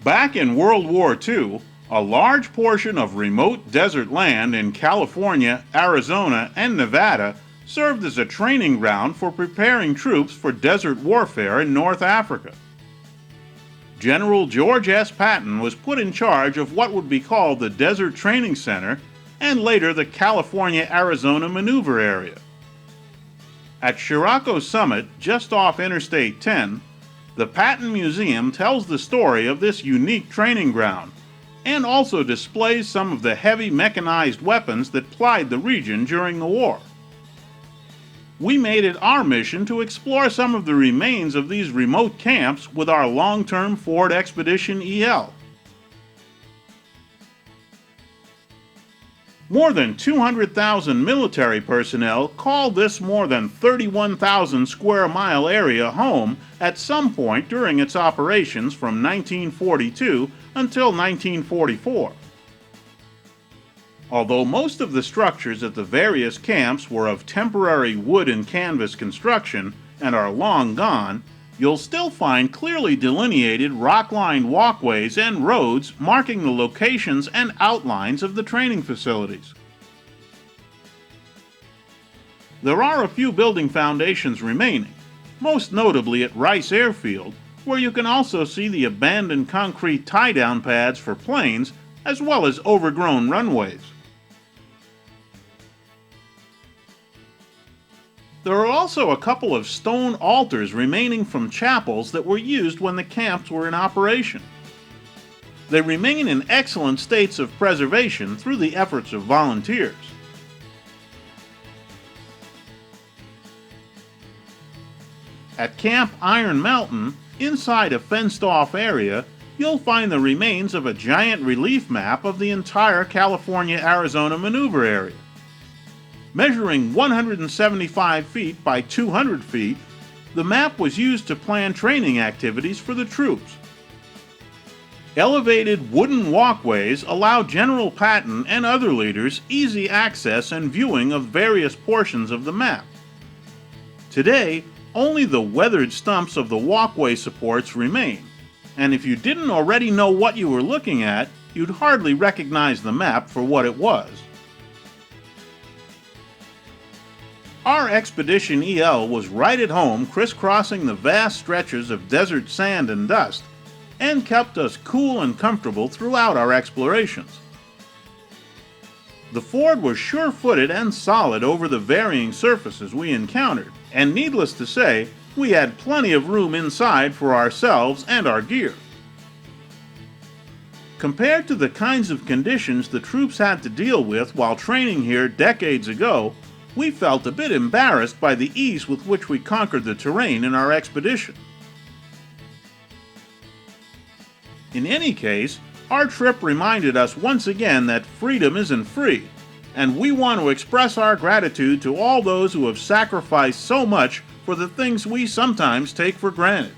Back in World War II, a large portion of remote desert land in California, Arizona, and Nevada served as a training ground for preparing troops for desert warfare in North Africa. General George S. Patton was put in charge of what would be called the Desert Training Center and later the California-Arizona Maneuver Area. At Chirrocco Summit, just off Interstate 10, the Patton Museum tells the story of this unique training ground and also displays some of the heavy mechanized weapons that plied the region during the war. We made it our mission to explore some of the remains of these remote camps with our long-term Ford Expedition EL. More than 200,000 military personnel call this more than 31,000 square mile area home at some point during its operations from 1942 until 1944. Although most of the structures at the various camps were of temporary wood and canvas construction and are long gone, you'll still find clearly delineated rock-lined walkways and roads marking the locations and outlines of the training facilities. There are a few building foundations remaining, most notably at Rice Airfield, where you can also see the abandoned concrete tie-down pads for planes as well as overgrown runways. There are also a couple of stone altars remaining from chapels that were used when the camps were in operation. They remain in excellent states of preservation through the efforts of volunteers. At Camp Iron Mountain, inside a fenced-off area, you'll find the remains of a giant relief map of the entire California-Arizona Maneuver Area. Measuring 175 feet by 200 feet, the map was used to plan training activities for the troops. Elevated wooden walkways allow General Patton and other leaders easy access and viewing of various portions of the map. Today, only the weathered stumps of the walkway supports remain, and if you didn't already know what you were looking at, you'd hardly recognize the map for what it was. Our Expedition EL was right at home, crisscrossing the vast stretches of desert sand and dust, and kept us cool and comfortable throughout our explorations. The Ford was sure-footed and solid over the varying surfaces we encountered, and needless to say, we had plenty of room inside for ourselves and our gear. Compared to the kinds of conditions the troops had to deal with while training here decades ago, we felt a bit embarrassed by the ease with which we conquered the terrain in our expedition. In any case, our trip reminded us once again that freedom isn't free, and we want to express our gratitude to all those who have sacrificed so much for the things we sometimes take for granted.